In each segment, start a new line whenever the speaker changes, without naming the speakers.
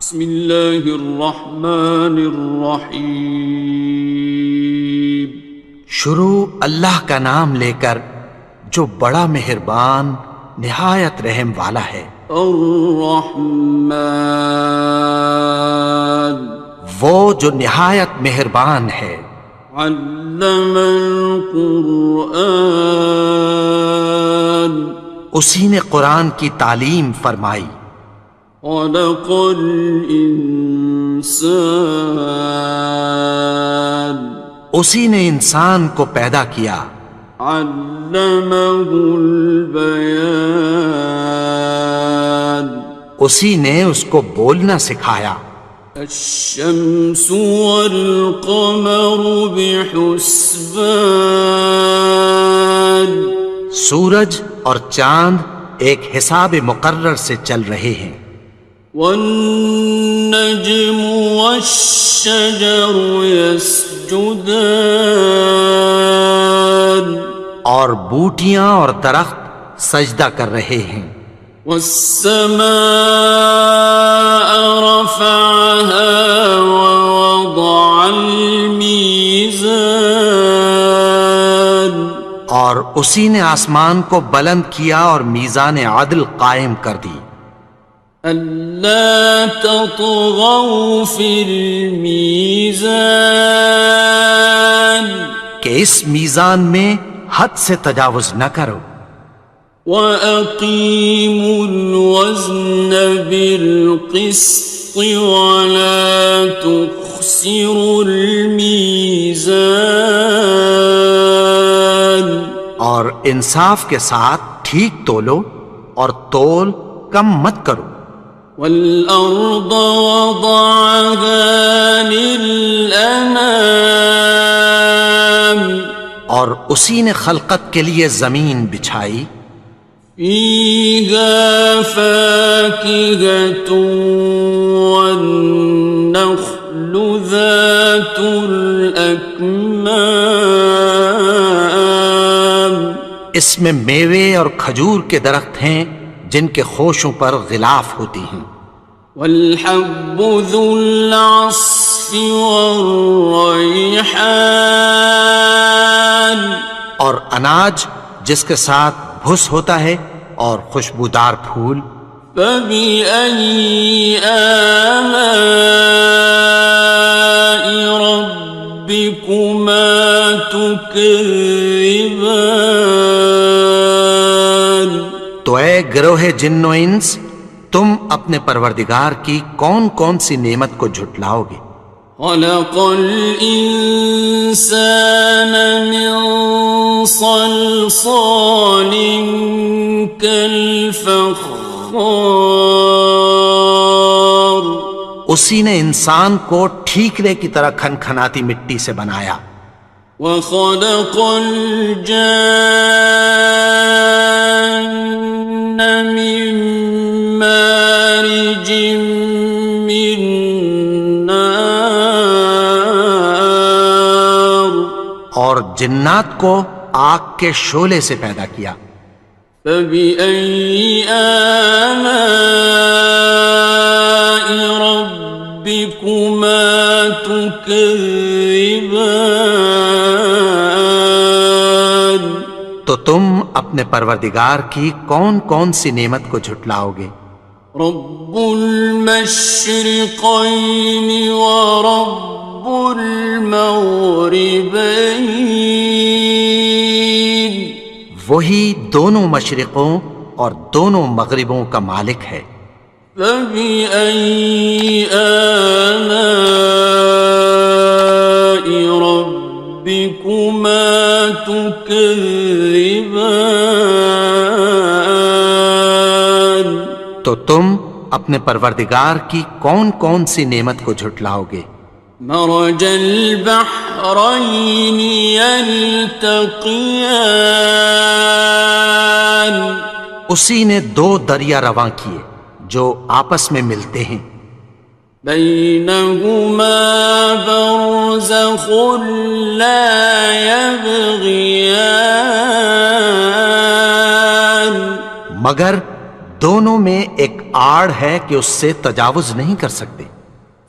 بسم اللہ الرحمن الرحیم۔
شروع اللہ کا نام لے کر جو بڑا مہربان نہایت رحم والا ہے۔
الرحمن،
وہ جو نہایت مہربان ہے۔
علم القرآن،
اسی نے قرآن کی تعلیم فرمائی۔
خلق الانسان،
اسی نے انسان کو پیدا کیا۔
علمہ البیان،
اسی نے اس کو بولنا سکھایا۔
الشمس والقمر بحسبان،
سورج اور چاند ایک حساب مقرر سے چل رہے ہیں۔
والنجم والشجر يسجدان،
اور بوٹیاں اور درخت سجدہ کر رہے ہیں۔
والسماء رفعها ووضع الميزان،
اور اسی نے آسمان کو بلند کیا اور میزان عدل قائم کر دی۔
ألا تطغوا في الميزان،
کہ اس میزان میں حد سے تجاوز نہ کرو۔
وَأَقِيمُوا الْوَزْنَ بِالْقِسْطِ وَلَا تُخْسِرُوا الْمِيزَانَ،
اور انصاف کے ساتھ ٹھیک تولو اور تول کم مت کرو۔
وَالْأَرْضَ وَضَعَهَا لِلْأَنَامِ،
اور اسی نے خلقت کے لیے زمین بچھائی۔
فِيهَا فَاكِهَةٌ وَالنَّخْلُ ذَاتُ الْأَكْمَامِ،
اس میں میوے اور کھجور کے درخت ہیں جن کے خوشوں پر غلاف ہوتی ہیں۔
وَالْحَبُّ ذُو الْعَصْفِ وَالرَّيْحَانِ،
اور اناج جس کے ساتھ بھس ہوتا ہے اور خوشبودار پھول۔
فَبِأَيِّ آلَاءِ رَبِّكُمَا تُكَذِّبَانِ،
تو اے گروہ جن و انس، تم اپنے پروردگار کی کون کون سی نعمت کو جھٹلاؤ گے؟
خَلَقَ الْإِنسَانَ مِنْ صَلْصَالٍ كَالْفَخَّارِ،
اسی نے انسان کو ٹھیکرے کی طرح کھنکھناتی مٹی سے بنایا۔
وَخَلَقَ الْجَانَّ مِن مَّارِجٍ مِّن نَّارٍ،
اور جنات کو آگ کے شعلے سے پیدا کیا۔
فَبِأَيِّ آلَاءِ رَبِّكُمَا تُكَذِّبَانِ،
تو تم اپنے پروردگار کی کون کون سی نعمت کو جھٹلاؤ گے؟
رب المشرقین ورب المغربین،
وہی دونوں مشرقوں اور دونوں مغربوں کا مالک ہے۔
فَبِأَيِّ آلَاءِ رَبِّكُمَا تُكَذِّبَانِ،
تو تم اپنے پروردگار کی کون کون سی نعمت کو جھٹلاؤ گے؟
مرج البحرین یلتقیان،
اسی نے دو دریا رواں کیے جو آپس میں ملتے ہیں۔
بینہما برزخ لا یبغیان،
مگر دونوں میں ایک آڑ ہے کہ اس سے تجاوز نہیں کر سکتے۔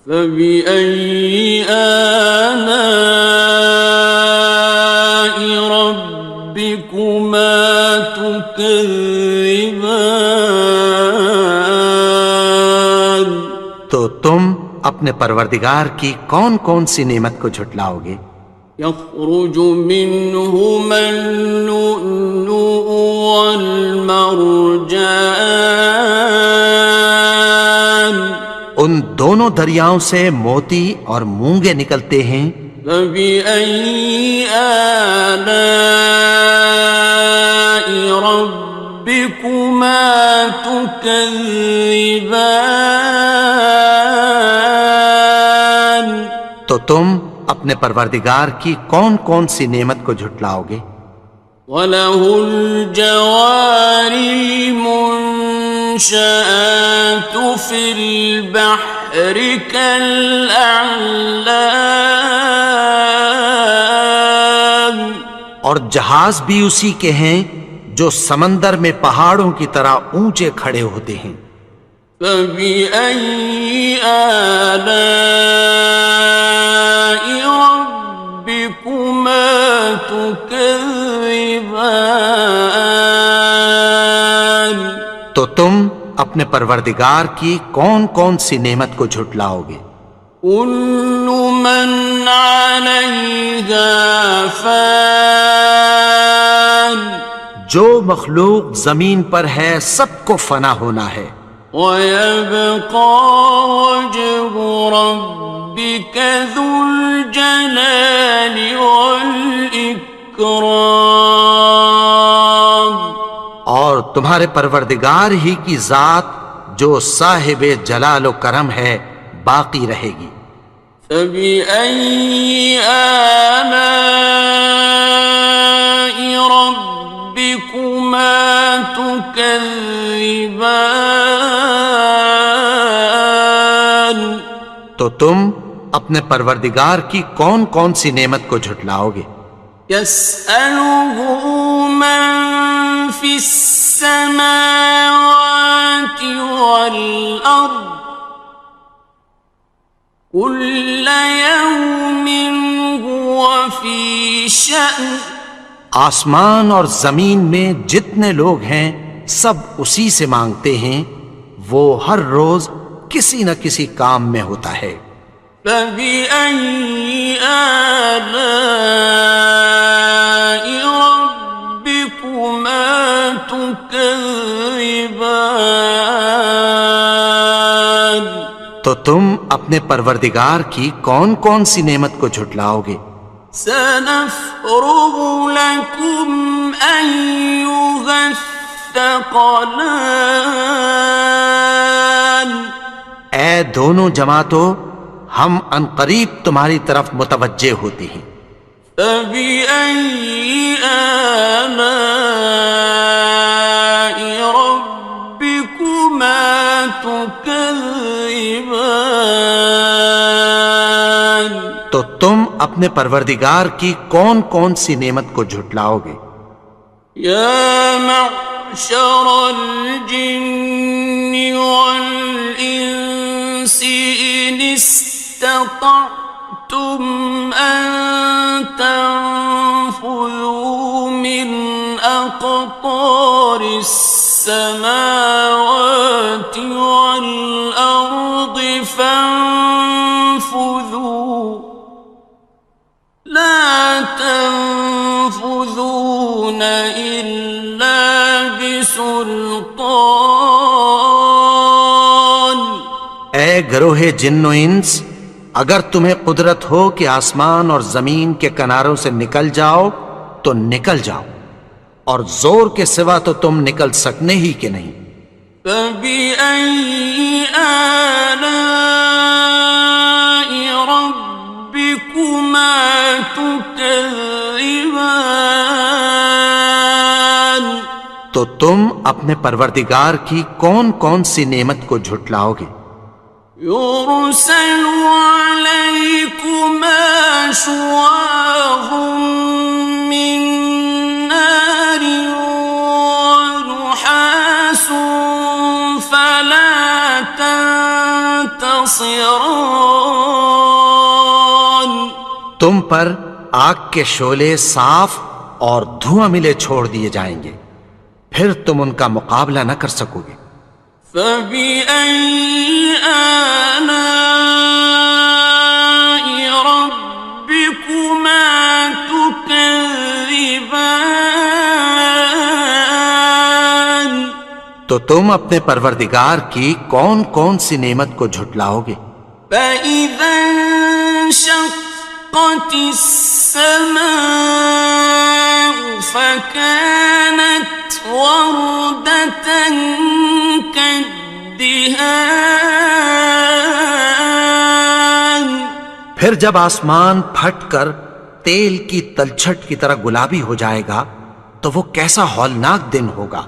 فبأي آلاء ربكما تكذبان؟
تو تم اپنے پروردگار کی کون کون سی نعمت کو جھٹلاؤ گے؟
يخرج منهما اللؤلؤ والمرجان
ان دونوں دریاؤں سے موتی اور مونگے نکلتے ہیں۔
فبأي آلاء ربكما تكذبان؟
تو تم اپنے پروردگار کی کون کون سی نعمت کو جھٹلاؤ گے؟
وَلَهُ الْجَوَارِ الْمُنشَآتُ فِي الْبَحْرِ كَالْأَعْلَامِ،
اور جہاز بھی اسی کے ہیں جو سمندر میں پہاڑوں کی طرح اونچے کھڑے ہوتے ہیں۔
فَبِأَيِّ آلَاءِ رَبِّكُمَا تُكَذِّبَانِ؟
تو تم اپنے پروردگار کی کون کون سی نعمت کو جھٹلاؤ گے؟
كُلُّ مَنْ عَلَيْهَا فَانٍ،
جو مخلوق زمین پر ہے سب کو فنا ہونا ہے۔
وَيَبْقَى وَجْهُ رَبِّكَ ذُو الْجَلَالِ وَالْإِكْرَامِ،
اور تمہارے پروردگار ہی کی ذات جو صاحب جلال و کرم ہے باقی رہے گی۔
فَبِأَيِّ آلَاءِ رَبِّكُمَا تُكَذِّبَانِ؟
تو تم اپنے پروردگار کی کون کون سی نعمت کو جھٹلاؤ گے؟
يَسْأَلُهُ مَن فِي السَّمَاوَاتِ وَالْأَرْضِ كُلَّ يَوْمٍ هُوَ فِي شَأْنٍ،
آسمان اور زمین میں جتنے لوگ ہیں سب اسی سے مانگتے ہیں، وہ ہر روز کسی نہ کسی کام میں ہوتا ہے۔
فَبِأَيِّ آلَاءِ رَبِّكُمَا تُكَذِّبَانِ؟
تو تم اپنے پروردگار کی کون کون سی نعمت کو جھٹلاؤ گے؟
سَنَفْرُغُ لَكُمْ أَيُّهَ الثَّقَلَانِ؟
اے دونوں جماعتوں، ہم عنقریب تمہاری طرف متوجہ ہوتے ہیں۔
فَبِأَيِّ آلَاءِ رَبِّكُمَا تُكَذِّبَانِ؟
تو تم اپنے پروردگار کی کون کون سی نعمت کو جھٹلاؤ گے؟
يَا مَعْشَرَ الْجِنِّ وَالْإِنسِ إِنِ اسْتَطَعْتُمْ أَن تَنفُذُوا مِنْ أَقْطَارِ السَّمَاوَاتِ وَالْأَرْضِ فَانفُذُوا لَا تَنفُذُونَ إِلَّا بِسُلْطَانٍ۔
اے گروہ جن و انس، اگر تمہیں قدرت ہو کہ آسمان اور زمین کے کناروں سے نکل جاؤ تو نکل جاؤ، اور زور کے سوا تو تم نکل سکنے ہی کہ نہیں۔
فَبِأَيِّ آلَاءِ رَبِّكُمَا تُكَذِّبَانِ؟
تو تم اپنے پروردگار کی کون کون سی نعمت کو جھٹلاؤ گے؟
يُرْسَلُ عَلَيْكُمَا شُوَاظٌ مِّن نَّارٍ وَنُحَاسٌ فَلَا خصران.
تم پر آگ کے شعلے صاف اور دھواں ملے چھوڑ دیے جائیں گے، پھر تم ان کا مقابلہ نہ کر سکو گے۔
فبأي آلاء ربكما تكذبان.
تو تم اپنے پروردگار کی کون کون سی نعمت کو جھٹلاؤ گے؟
فإذا انشقت السماء فكانت وردة كالدهان.
پھر جب آسمان پھٹ کر تیل کی تلچھٹ کی طرح گلابی ہو جائے گا تو وہ کیسا ہولناک دن ہوگا۔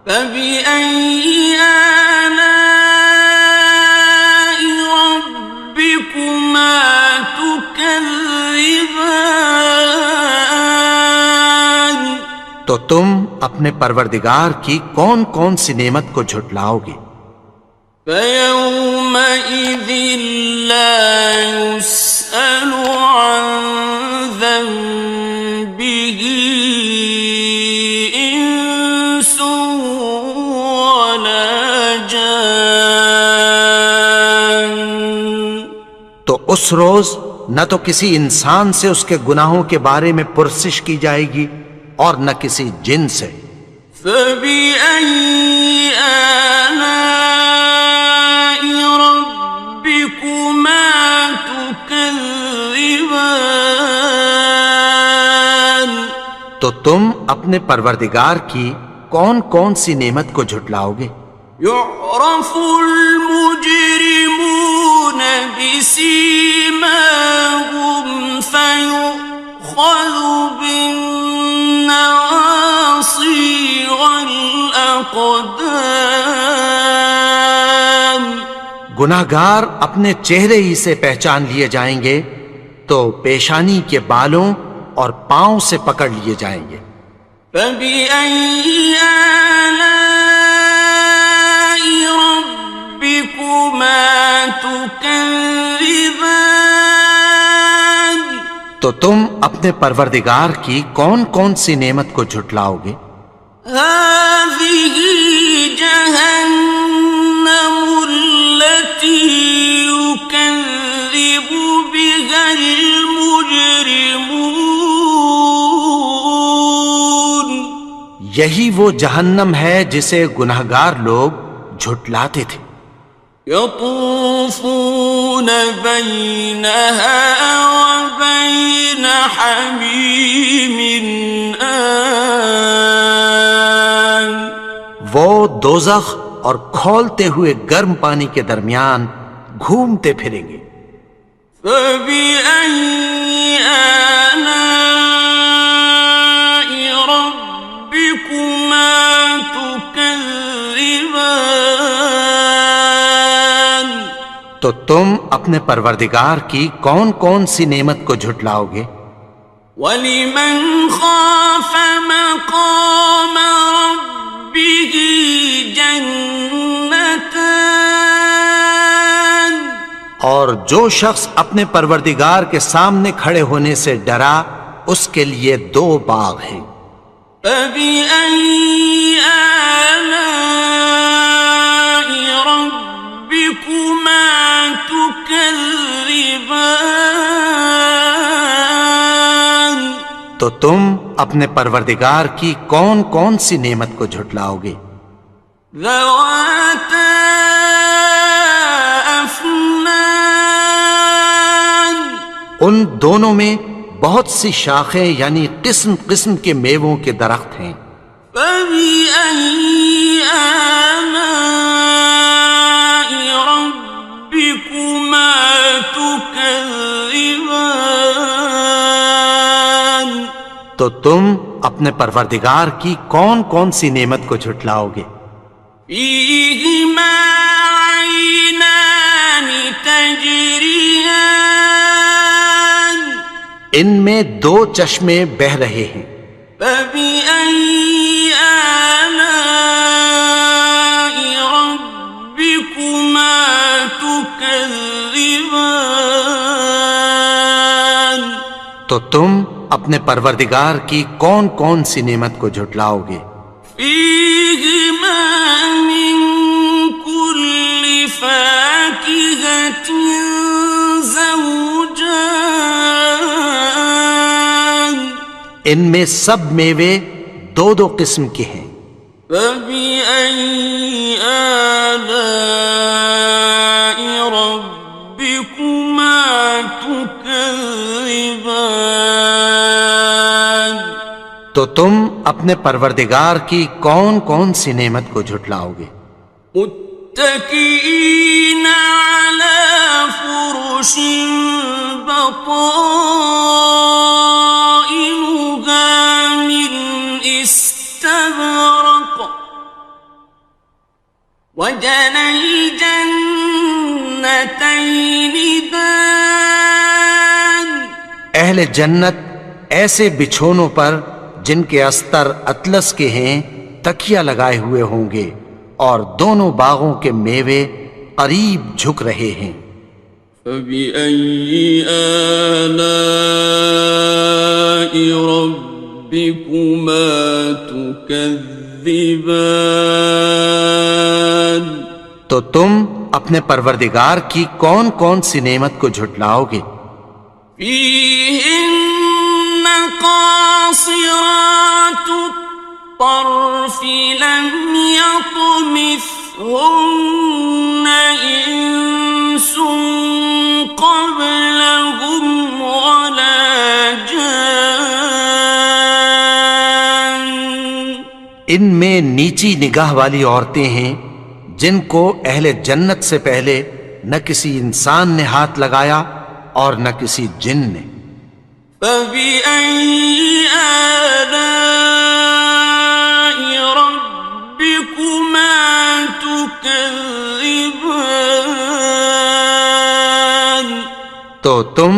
فبأي آلاء ربكما تكذبان.
تو تم اپنے پروردگار کی کون کون سی نعمت کو جھٹلاؤ گے؟
فيومئذ لا يسأل عن ذنبه إنس ولا جان.
تو اس روز نہ تو کسی انسان سے اس کے گناہوں کے بارے میں پرسش کی جائے گی اور نہ کسی جن سے۔
فبأي آلاء ربكما تكذبان.
تو تم اپنے پروردگار کی کون کون سی نعمت کو جھٹلاؤ گے؟
يعرف المجرمون بسيماهم فيؤخذ بالنواصي والأقدام.
گناہگار اپنے چہرے ہی سے پہچان لیے جائیں گے تو پیشانی کے بالوں اور پاؤں سے پکڑ لیے جائیں گے۔
فبأي آلاء ربكما تكذبان.
تو تم اپنے پروردگار کی کون کون سی نعمت کو جھٹلاؤ گے؟
هذه جهنم التي يكذب بها المجرمون.
یہی وہ جہنم ہے جسے گناہگار لوگ جھٹلاتے تھے۔
يطوفون بينها وبين حميم آن.
وہ دوزخ اور کھولتے ہوئے گرم پانی کے درمیان گھومتے پھریں گے۔
فبأي آلاء ربكما تكذبان.
تو تم اپنے پروردگار کی کون کون سی نعمت کو جھٹلاؤ گے؟
وَلِمَنْ خَافَ مَقَامَ رَبِّهِ جَنَّتَانِ.
اور جو شخص اپنے پروردگار کے سامنے کھڑے ہونے سے ڈرا اس کے لیے دو باغ ہیں۔
فَبِأَيِّ آلَاءِ رَبِّكُمَا تُكَذِّبَانِ.
تو تم اپنے پروردگار کی کون کون سی نعمت کو جھٹلاؤ گے؟
ذَوَاتَا أَفْنَانٍ.
ان دونوں میں بہت سی شاخیں یعنی قسم قسم کے میووں کے درخت ہیں۔
فَبِأَيِّ آلَاءِ رَبِّكُمَا تُكَذِّبَانِ.
تو تم اپنے پروردگار کی کون کون سی نعمت کو جھٹلاؤ گے؟
فِيهِمَا عَيْنَانِ تَجْرِيَانِ.
ان میں دو چشمے بہہ رہے ہیں۔
فَبِأَيِّ آلَاءِ رَبِّكُمَا تُكَذِّبَانِ.
تم اپنے پروردگار کی کون کون سی نعمت کو جھٹلاؤ گے؟
فيهما من كل فاكهة زوجان
ان میں سب میوے دو دو قسم کے ہیں۔
فبأي آلاء ربكما تكذبان
تو تم اپنے پروردگار کی کون کون سی نعمت کو جھٹلاؤ گے؟
متكئين على فرش بطائنها من استبرق وجنى الجنتين دان
اہل جنت ایسے بچھونوں پر جن کے استر اطلس کے ہیں تکیہ لگائے ہوئے ہوں گے، اور دونوں باغوں کے میوے قریب جھک رہے ہیں۔
فبأي آلاء ربكما تكذبان
تو تم اپنے پروردگار کی کون کون سی نعمت کو جھٹلاؤ گے؟
فيهن قاصرات الطرف لم يطمثهن إنس قبلهم ولا جان
ان میں نیچی نگاہ والی عورتیں ہیں جن کو اہل جنت سے پہلے نہ کسی انسان نے ہاتھ لگایا اور نہ کسی جن نے۔
فبأي آلاء ربكما تكذبان
تو تم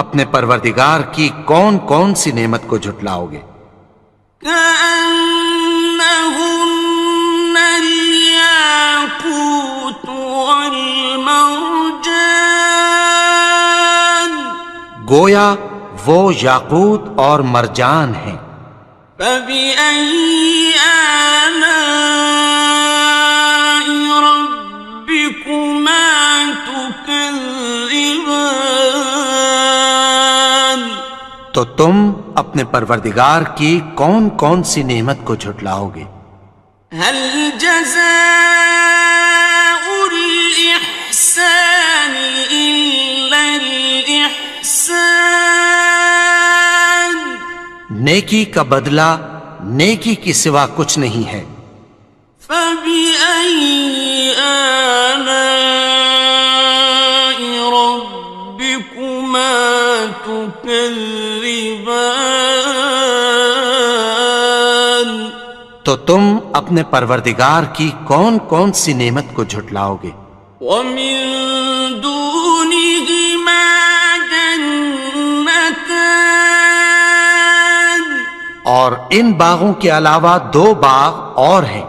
اپنے پروردگار کی کون کون سی نعمت کو جھٹلاؤ گے؟
كأنهن الياقوت والمرجان
گویا وہ یاقوت اور مرجان ہیں۔
فبأي آلاء ربكما تكذبان
تو تم اپنے پروردگار کی کون کون سی نعمت کو جھٹلاؤ گے؟
هل جزاء الإحسان إلا الإحسان
نیکی کا بدلہ نیکی کی سوا کچھ نہیں ہے۔
فبأي آلاء ربكما تكذبان
تو تم اپنے پروردگار کی کون کون سی نعمت کو جھٹلاؤ گے؟
ومن دونهما جنتان
اور ان باغوں کے علاوہ دو باغ اور ہیں۔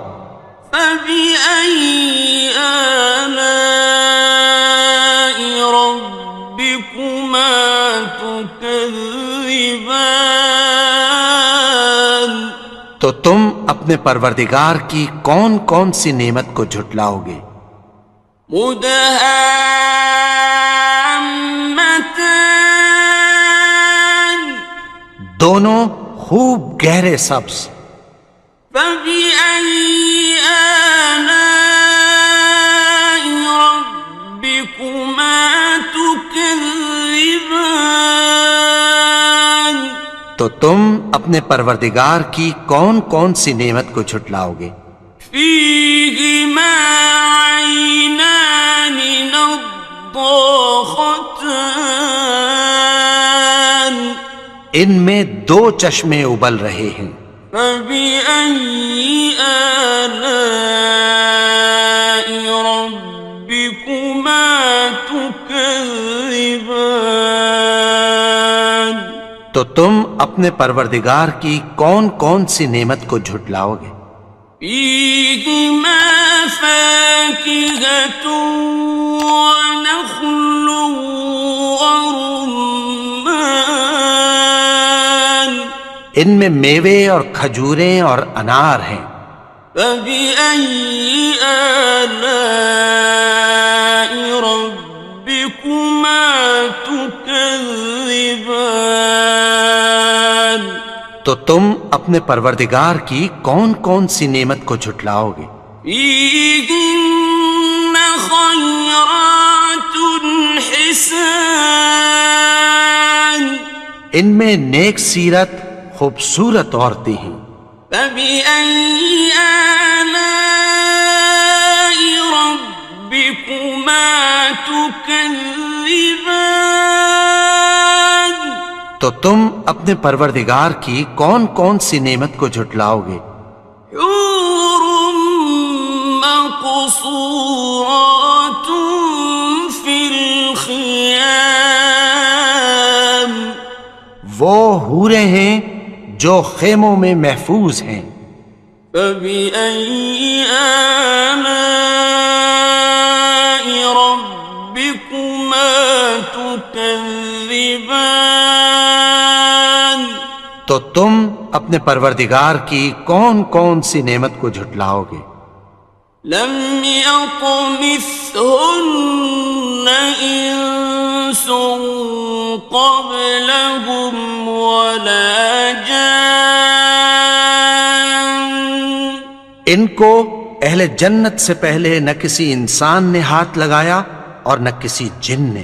فبأي آلاء ربكما تكذبان
تو تم اپنے پروردگار کی کون کون سی نعمت کو جھٹلاؤ گے؟
مدهامتان
دونوں خوب گہرے سبز۔
فبأي آلاء ربكما تكذبان
تو تم اپنے پروردگار کی کون کون سی نعمت کو جھٹلاؤ گے؟
فيهما عينان نضاختان
ان میں دو چشمے ابل رہے ہیں۔
فبأي آلاء ربكما تكذبان
تو تم اپنے پروردگار کی کون کون سی نعمت کو جھٹلاؤ گے؟
فيهما فاكهة ونخل ورمان
ان میں میوے اور کھجوریں اور انار ہیں۔
فبأي آلاء ربكما تكذبان؟
تو تم اپنے پروردگار کی کون کون سی نعمت کو جھٹلاؤ گے؟
فيهن خيرات حسان،
ان میں نیک سیرت خوبصورت عورتیں ہیں۔
فبأي آلاء ربكما تكذبان؟
تو تم اپنے پروردگار کی کون کون سی نعمت کو جھٹلاؤ گے؟
حور مقصورات في الخيام،
وہ حوریں ہیں جو خیموں میں محفوظ ہیں۔
فبأي آلاء ربكما تكذبان؟
تو تم اپنے پروردگار کی کون کون سی نعمت کو جھٹلاؤ گے؟
لم يطمثهن إنس قبلهم ولا جان،
ان کو اہل جنت سے پہلے نہ کسی انسان نے ہاتھ لگایا اور نہ کسی جن نے۔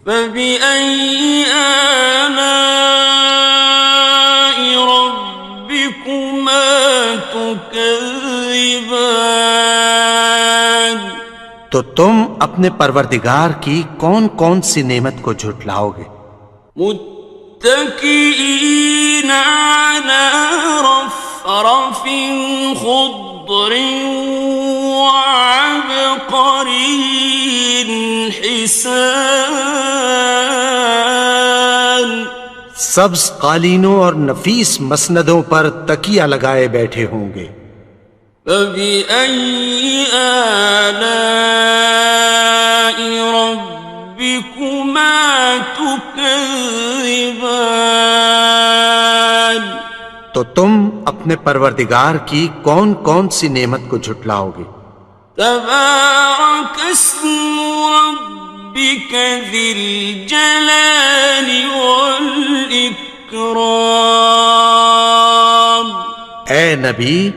فبأي آلاء ربكما تكذبان؟
تو تم اپنے پروردگار کی کون کون سی نعمت کو جھٹلاؤ گے؟
متكئين على رفرف خضر وعبقري حسان،
سبز قالینوں اور نفیس مسندوں پر تکیہ لگائے بیٹھے ہوں گے۔
فبأي آلاء ربكما تكذبان؟
تو تم اپنے پروردگار کی کون کون سی نعمت کو جھٹلاؤ گے؟
تبارك اسم ربك ذي الجلال والإكرام،
اے نبی،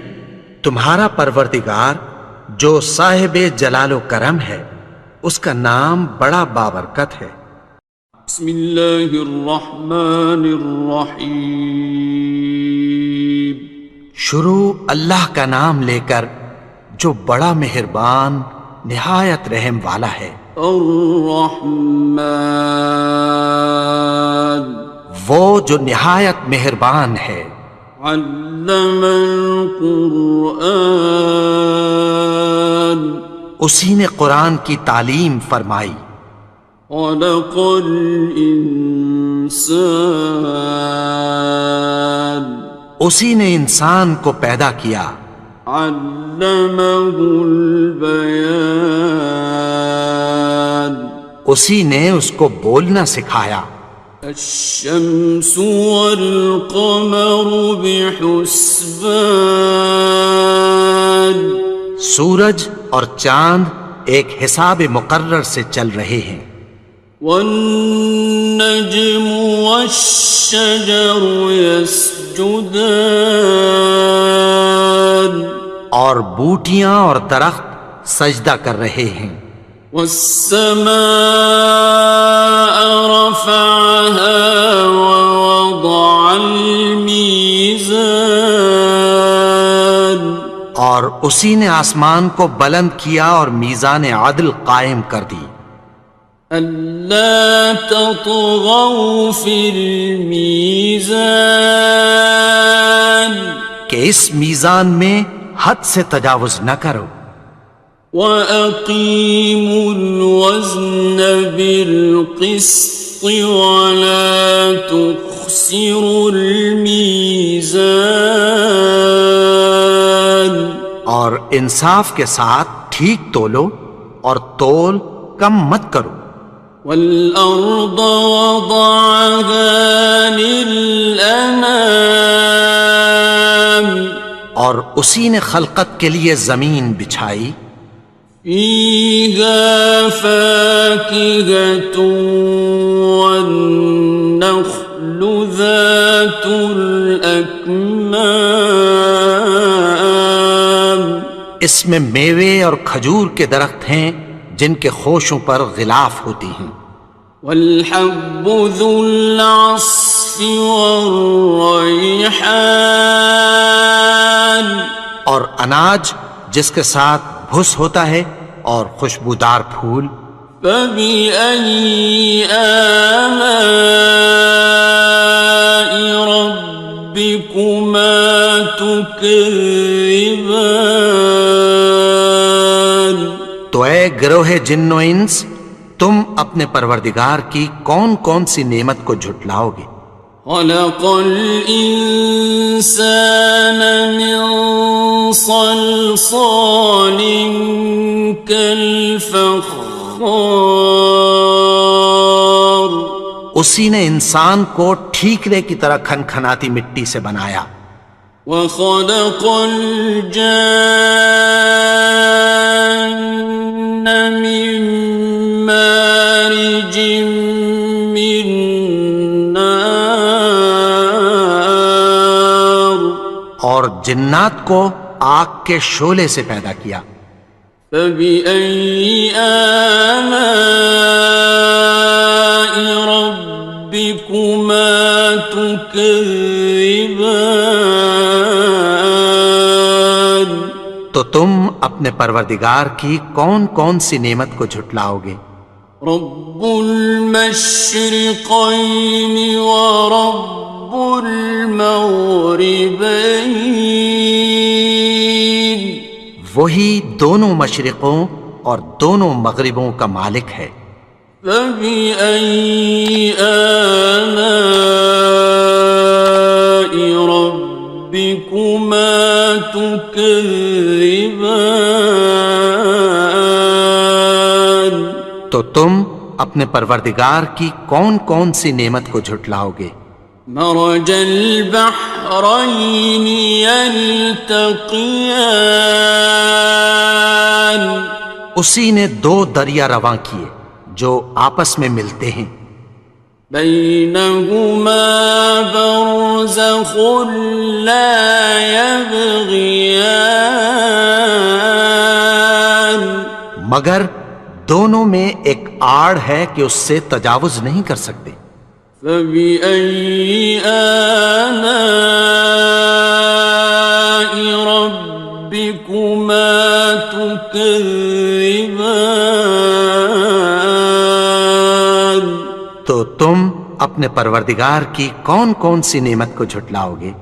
تمہارا پروردگار جو صاحب جلال و کرم ہے، اس کا نام بڑا بابرکت ہے۔
بسم اللہ الرحمن الرحیم،
شروع اللہ کا نام لے کر جو بڑا مہربان نہایت رحم والا ہے۔
الرحمن،
وہ جو نہایت مہربان ہے۔
علم القرآن،
اسی نے قرآن کی تعلیم فرمائی۔
خلق الانسان،
اسی نے انسان کو پیدا کیا۔
علمہ البیان،
اسی نے اس کو بولنا سکھایا۔
الشمس والقمر بحسبان،
سورج اور چاند ایک حساب مقرر سے چل رہے ہیں۔
والنجم والشجر يسجدان،
اور بوٹیاں اور درخت سجدہ کر رہے ہیں۔
والسماء رفعها ووضع الميزان،
اور اسی نے آسمان کو بلند کیا اور میزان عدل قائم کر دی۔
ألا تطغوا في الميزان،
کہ اس میزان میں حد سے تجاوز نہ کرو۔
وَأَقِيمُوا الْوَزْنَ بِالْقِسْطِ وَلَا تُخْسِرُوا الْمِيزَانَ،
اور انصاف کے ساتھ ٹھیک تولو اور تول کم مت کرو۔
وَالْأَرْضَ وَضَعَهَا لِلْأَنَامِ،
اور اسی نے خلقت کے لیے زمین بچھائی،
فيها فاكهة والنخل ذات الأكمام،
اس میں میوے اور کھجور کے درخت ہیں جن کے خوشوں پر غلاف ہوتی ہیں،
والحب ذو العصف والریحان،
اور اناج جس کے ساتھ بھس ہوتا ہے اور خوشبودار پھول،
فبأي آلاء ربكما تكذبان؟
تو اے گروہ جن و انس، تم اپنے پروردگار کی کون کون سی نعمت کو جھٹلاؤ گے؟
خلق الإنسان من صلصال كالفخار،
اسی نے انسان کو ٹھیکرے کی طرح کھنکھناتی مٹی سے بنایا،
وخلق الجان من مارج من نار،
اور جنات کو آگ کے شعلے سے پیدا کیا،
فبأي آلاء ربكما تكذبان؟
تو تم اپنے پروردگار کی کون کون سی نعمت کو جھٹلاؤ گے؟
رب المشرقين ورب المغربين،
وہی دونوں مشرقوں اور دونوں مغربوں کا مالک ہے،
فبأي آلاء ربكما تكذبان؟
تو تم اپنے پروردگار کی کون کون سی نعمت کو جھٹلاؤ گے؟
مرج البحرين يلتقيان،
اسی نے دو دریا رواں کیے جو آپس میں ملتے ہیں،
بينهما برزخ لا يبغيان،
مگر دونوں میں ایک آڑ ہے کہ اس سے تجاوز نہیں کر سکتے،
فبأي آلاء ربكما تكذبان؟
تو تم اپنے پروردگار کی کون کون سی نعمت کو جھٹلاؤ گے؟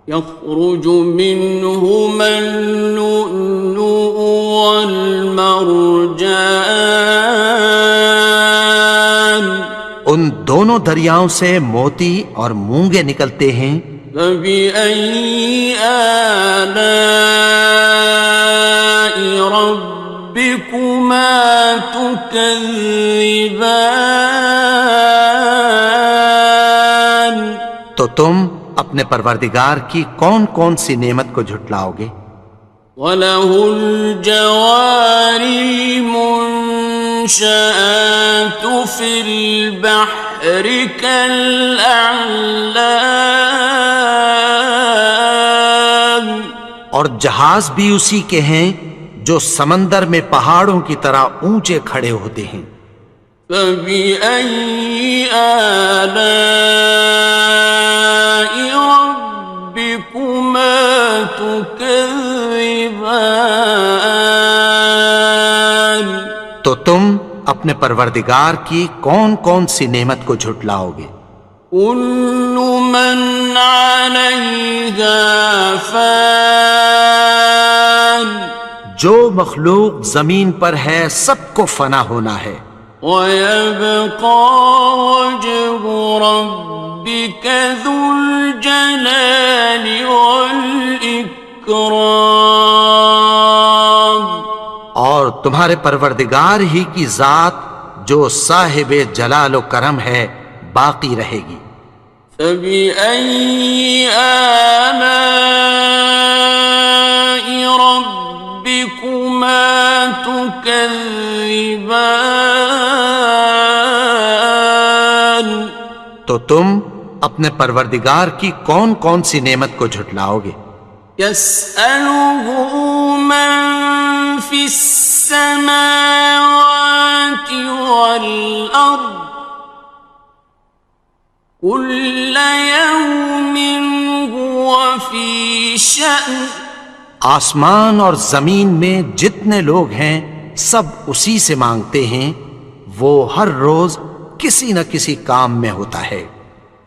يخرج منهما اللؤلؤ والمرجان،
ان دونوں دریاؤں سے موتی اور مونگے نکلتے ہیں،
فبأي آلاء ربكما تكذبان؟
تو تم اپنے پروردگار کی کون کون سی نعمت کو جھٹلاؤ گے؟
وَلَهُ الْجَوَارِ الْمُنشَآتُ فِي الْبَحْرِ كَالْأَعْلَامِ،
اور جہاز بھی اسی کے ہیں جو سمندر میں پہاڑوں کی طرح اونچے کھڑے ہوتے ہیں،
فبأي آلاء ربكما تكذبان؟
تو تم اپنے پروردگار کی کون کون سی نعمت کو جھٹلاؤ گے؟
كل من عليها فان،
جو مخلوق زمین پر ہے سب کو فنا ہونا ہے،
ويبقى وجه ربك ذو الجلال والإكرام،
اور تمہارے پروردگار ہی کی ذات جو صاحب جلال و کرم ہے باقی رہے گی،
فبأي آلاء ربكما تكذبان؟
تو تم اپنے پروردگار کی کون کون سی نعمت کو جھٹلاؤ گے؟
يسأله من في السماوات والأرض كل يوم هو في شأن.
آسمان اور زمین میں جتنے لوگ ہیں سب اسی سے مانگتے ہیں، وہ ہر روز کسی نہ کسی کام میں ہوتا ہے۔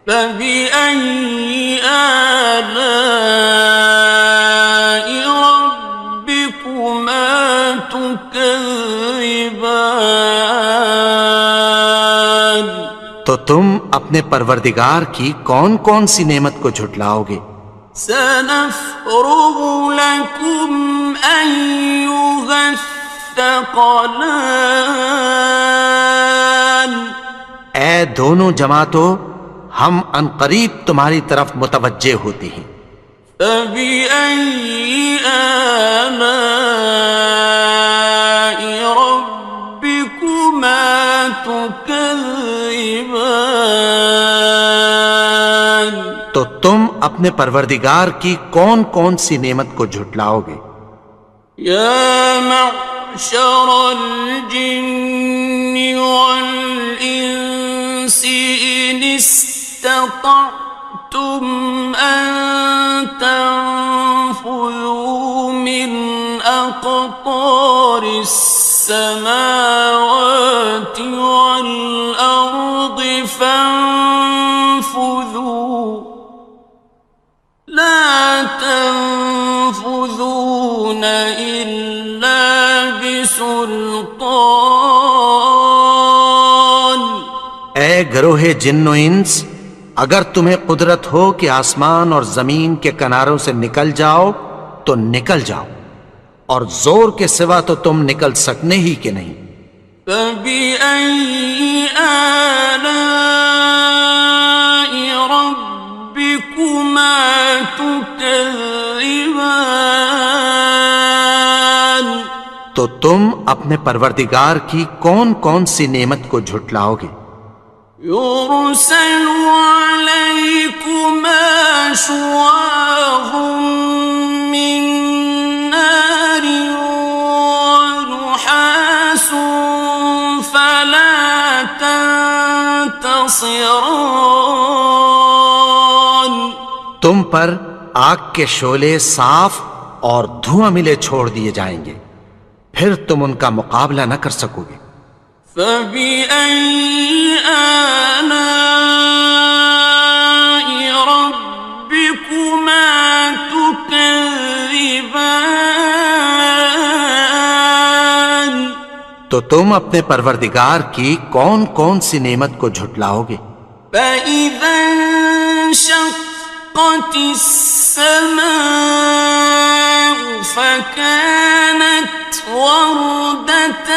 فبأي آلاء ربكما تكذبان؟
تو تم اپنے پروردگار کی کون کون سی نعمت کو جھٹلاؤ گے؟
سنفرغ لكم أيها الثقلان.
اے دونوں جماعتوں، ہم عنقریب تمہاری طرف متوجہ ہوتے ہیں۔
فبأي آلاء ربكما تكذبان؟
تو تم اپنے پروردگار کی کون کون سی نعمت کو جھٹلاؤ گے؟
یا معشر الجن والانس ان استطعتم ان تنفذوا من اقطار السماوات والارض فانفذوا لا تنفذون إلا بسلطان.
اے گروہ جن و انس، اگر تمہیں قدرت ہو کہ آسمان اور زمین کے کناروں سے نکل جاؤ تو نکل جاؤ، اور زور کے سوا تو تم نکل سکنے ہی کہ نہیں۔
فبأي آلاء ربكما تكذبان؟
تو تم اپنے پروردگار کی کون کون سی نعمت کو جھٹلاؤ گے؟
يرسل عليكما شواظ من نار ونحاس فلا تنتصران.
تم پر آگ کے شعلے صاف اور دھواں ملے چھوڑ دیے جائیں گے، پھر تم ان کا مقابلہ نہ کر سکو گے۔
فبأي آلاء ربكما تكذبان؟
تو تم اپنے پروردگار کی کون کون سی نعمت کو جھٹلاؤ گے؟
فإذا انشقت السماء فكانت وردة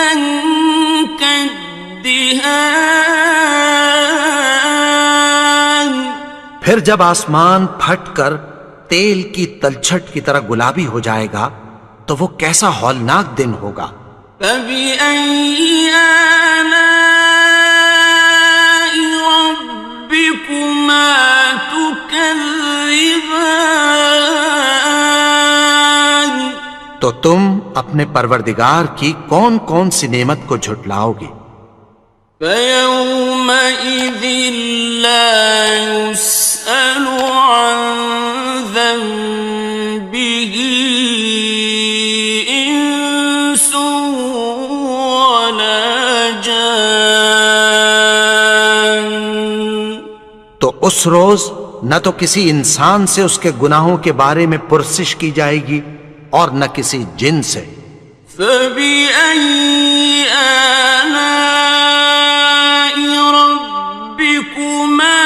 كالدهان.
پھر جب آسمان پھٹ کر تیل کی تلچھٹ کی طرح گلابی ہو جائے گا تو وہ کیسا ہولناک دن ہوگا۔
فبأي آلاء ربكما تكذبان؟
تو تم اپنے پروردگار کی کون کون سی نعمت کو جھٹلاؤ گے؟
فيومئذ لا يسأل عن ذنبه إنس ولا جان.
تو اس روز نہ تو کسی انسان سے اس کے گناہوں کے بارے میں پرسش کی جائے گی اور نہ کسی جن سے۔
فبأي آلاء ربكما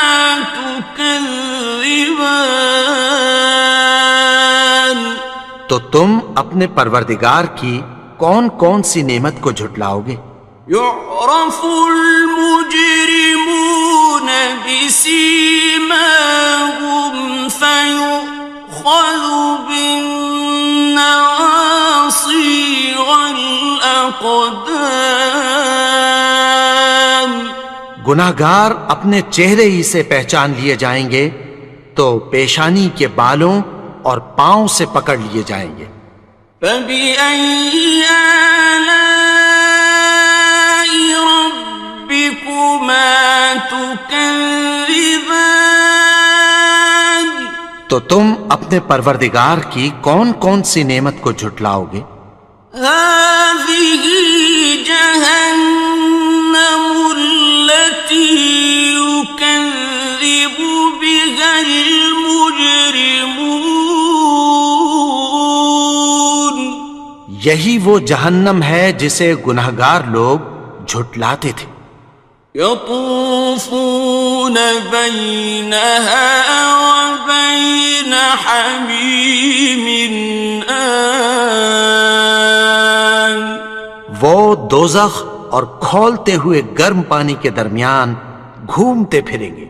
تكذبان؟
تو تم اپنے پروردگار کی کون کون سی نعمت کو جھٹلاؤ گے؟
يعرف المجرمون بسيماهم
گناہگار اپنے چہرے ہی سے پہچان لیے جائیں گے تو پیشانی کے بالوں اور پاؤں سے پکڑ لیے جائیں گے۔
فَبِأَيِّ آلَاءِ رَبِّكُمَا تُكَذِّبَانِ؟
تو تم اپنے پروردگار کی کون کون سی نعمت کو جھٹلاؤ گے؟
هَٰذِهِ جَهَنَّمُ الَّتِي يُكَذِّبُ بِهَا الْمُجْرِمُونَ۔
یہی وہ جہنم ہے جسے گناہگار لوگ جھٹلاتے تھے۔
يطوفون بينها وبين حميم آن۔
وہ دوزخ اور کھولتے ہوئے گرم پانی کے درمیان گھومتے پھریں گے۔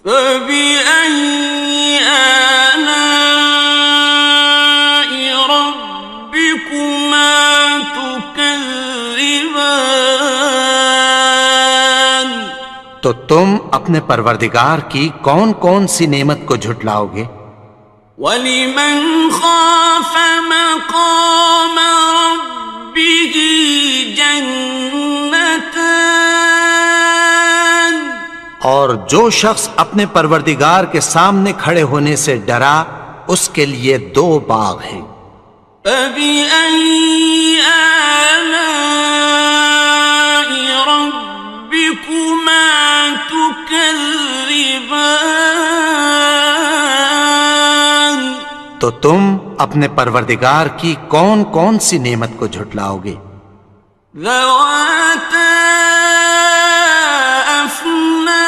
فَبِأَيِّ آلَاءِ رَبِّكُمَا تُكَذِّبَانِ؟
تو تم اپنے پروردگار کی کون کون سی نعمت کو جھٹلاؤ گے؟
وَلِمَنْ خَافَ مَقَامَ رَبِّهِ جَنَّتَانِ؟
اور جو شخص اپنے پروردگار کے سامنے کھڑے ہونے سے ڈرا اس کے لیے 2 باغ ہیں۔
فَبِأَيِّ آلَاءِ رَبِّكُمَا تُكَذِّبَانِ؟
تو تم اپنے پروردگار کی کون کون سی نعمت کو جھٹلاؤ گے؟
ذَوَاتَا أَفْنَانٍ۔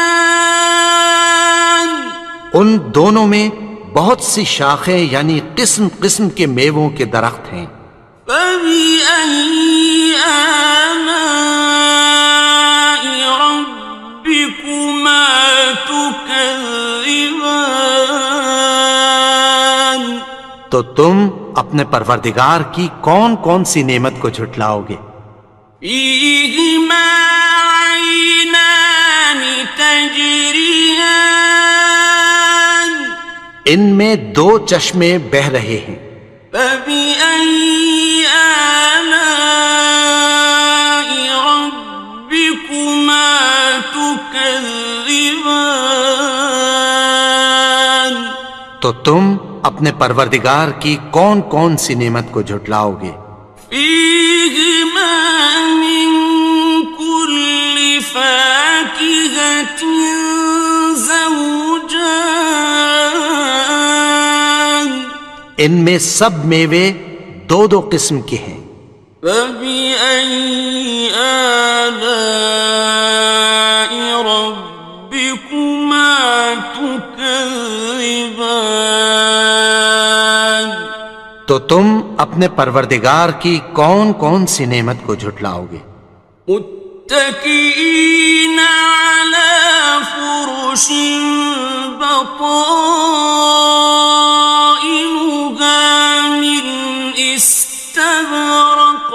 ان دونوں میں بہت سی شاخیں یعنی قسم قسم کے میووں کے درخت ہیں۔
فَبِأَيِّ آلَاءِ رَبِّكُمَا تُكَذِّبَانِ؟
تو تم اپنے پروردگار کی کون کون سی نعمت کو جھٹلاؤ گے؟
فِيهِمَا عَيْنَانِ تَجْرِيَانِ۔
ان میں 2 چشمے بہہ رہے ہیں۔
فَبِأَيِّ آلَاءِ رَبِّكُمَا تُكَذِّبَانِ؟
تو تم اپنے پروردگار کی کون کون سی نعمت کو جھٹلاؤ گے؟
فِيهِمَا مِن كُلِّ فَاكِهَةٍ زَوْجَانِ۔
ان میں سب میوے 2 قسم کے ہیں۔
فَبِأَيِّ آلَاءِ رَبِّكُمَا تُكَذِّبَانِ؟
تو تم اپنے پروردگار کی کون کون سی نعمت کو جھٹلاؤ گے؟
متكئين على فرش بطائنها من استبرق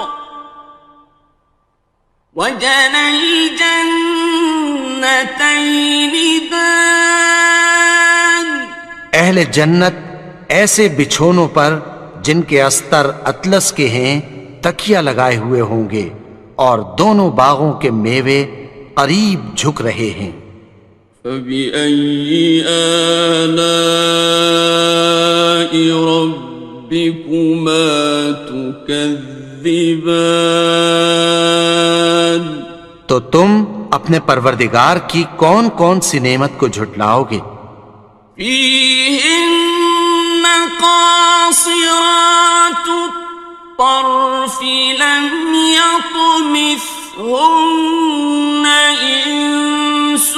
وجنى الجنتين دان۔
اہل جنت ایسے بچھونوں پر جن کے استر اطلس کے ہیں تکیہ لگائے ہوئے ہوں گے اور دونوں باغوں کے میوے قریب جھک رہے ہیں۔
فَبِأَيِّ آلَاءِ رَبِّكُمَا تُكَذِّبَانِ؟
تو تم اپنے پروردگار کی کون کون سی نعمت کو جھٹلاؤ گے؟
فِيهِنَّ قَاصِرَاتُ الطَّرْفِ لَمْ يَطْمِثْهُنَّ إِنسٌ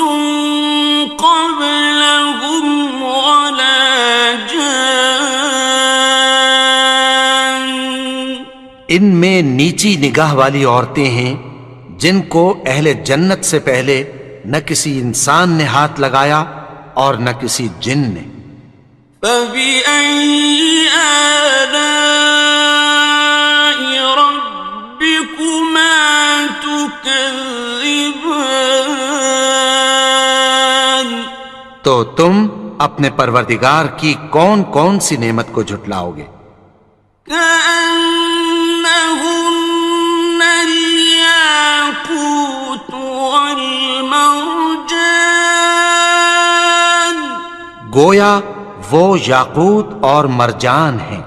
قَبْلَهُمْ وَلَا جَانٌّ۔
ان میں نیچی نگاہ والی عورتیں ہیں جن کو اہل جنت سے پہلے نہ کسی انسان نے ہاتھ لگایا اور نہ کسی جن نے۔
فَبِأَيِّ آلَاءِ رَبِّكُمَا تُكَذِّبَانِ؟
تو تم اپنے پروردگار کی کون کون سی نعمت کو جھٹلاؤ گے؟
كأنهن الياقوت والمرجان
گویا وہ یاقوت اور مرجان ہیں۔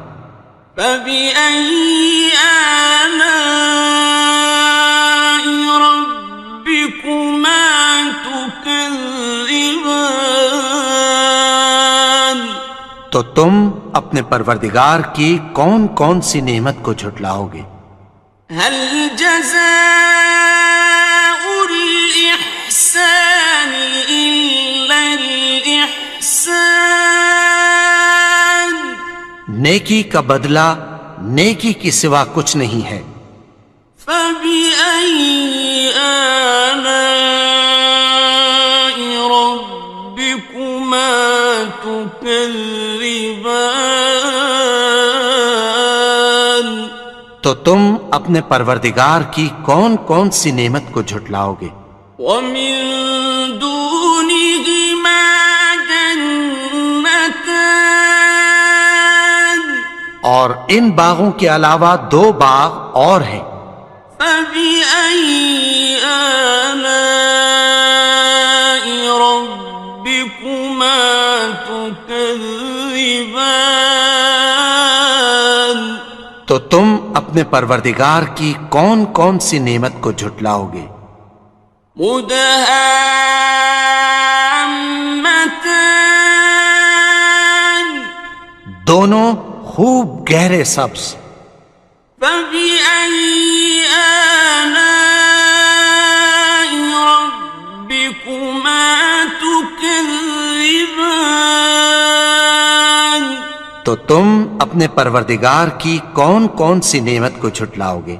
فبأي آلاء ربكما تكذبان
تو تم اپنے پروردگار کی کون کون سی نعمت کو جھٹلاؤ گے؟
هل جزاء الإحسان إلا الإحسان
نیکی کا بدلہ نیکی کی سوا کچھ نہیں ہے۔
فبأي آلاء ربكما تكذبان
تو تم اپنے پروردگار کی کون کون سی نعمت کو جھٹلاؤ گے؟
ومن دونهما جنتان
اور ان باغوں کے علاوہ دو باغ اور ہیں۔
فبأي آلاء ربكما تكذبان
تو تم اپنے پروردگار کی کون کون سی نعمت کو جھٹلاؤ گے؟
مدهامتان
دونوں خوب گہرے سبز۔
فبأي آلاء ربكما تكذبان
تو تم اپنے پروردگار کی کون کون سی نعمت کو جھٹلاؤ گے؟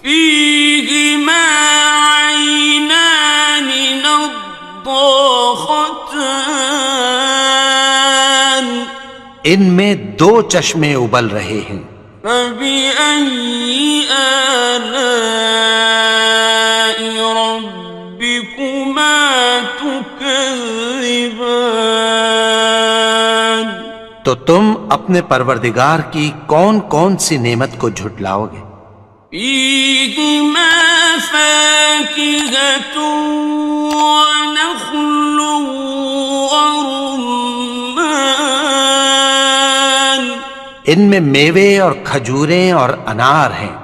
فيهما عينان نضاختان
ان میں دو چشمے ابل رہے ہیں۔
فبأي آلاء ربكما تكذبان
تو تم اپنے پروردگار کی کون کون سی نعمت کو جھٹلاؤ گے؟
فيهما فاكهة ونخل ورمان
ان میں میوے اور کھجوریں اور انار ہیں۔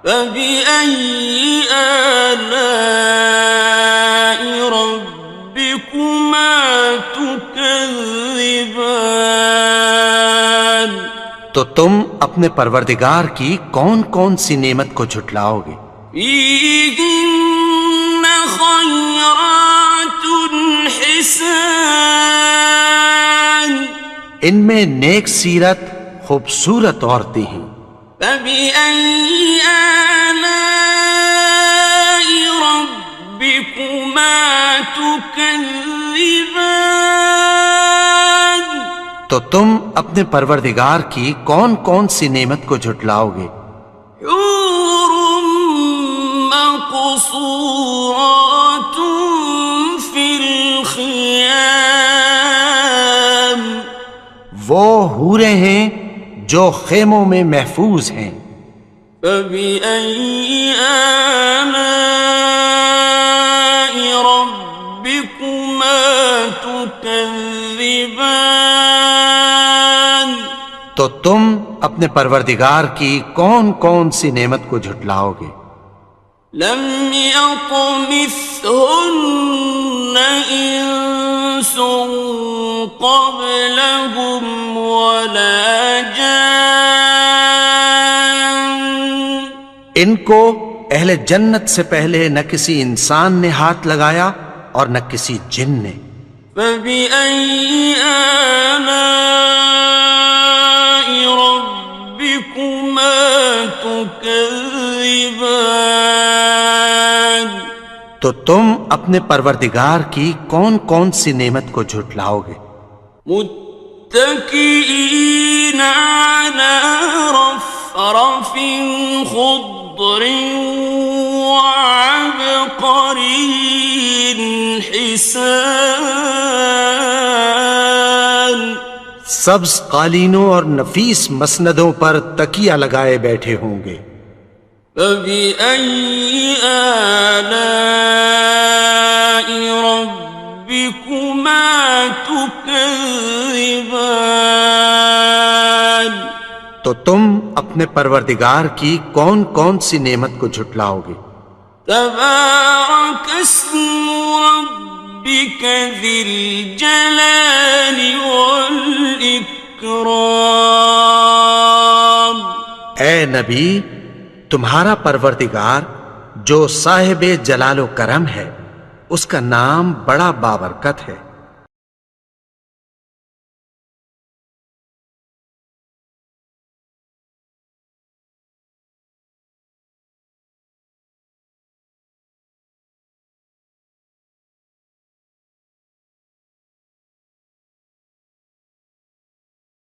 فبأي آلاء ربكما تكذبان
تو تم اپنے پروردگار کی کون کون سی نعمت کو جھٹلاؤ گے؟
فيهن خيرات حسان
ان میں نیک سیرت خوبصورت عورتیں ہیں۔
فبأي آلاء ربكما تكذبان
تو تم اپنے پروردگار کی کون کون سی نعمت کو جھٹلاؤ گے؟
حور مقصورات في الخيام
وہ حوریں ہیں جو خیموں میں محفوظ ہیں۔
فبأي آلاء ربكما تكذبان
تو تم اپنے پروردگار کی کون کون سی نعمت کو جھٹلاؤ گے؟
لم يطمثهن إنس قبلهم ولا جان
ان کو اہل جنت سے پہلے نہ کسی انسان نے ہاتھ لگایا اور نہ کسی جن نے۔
فبأي آلاء ربكما تكذبان
تو تم اپنے پروردگار کی کون کون سی نعمت کو جھٹلاؤ گے؟
متكئين على رفرف خضر وعبقري حسان
سبز قالینوں اور نفیس مسندوں پر تکیہ لگائے بیٹھے ہوں گے.
فبأي آلاء ربكما تكذبان.
تو تم اپنے پروردگار کی کون کون سی نعمت کو جھٹلاؤ گے؟
تبارك اسم ربك ذي الجلال والإكرام.
اے نبی، تمہارا پروردگار جو صاحب جلال و کرم ہے، اس کا نام بڑا بابرکت ہے.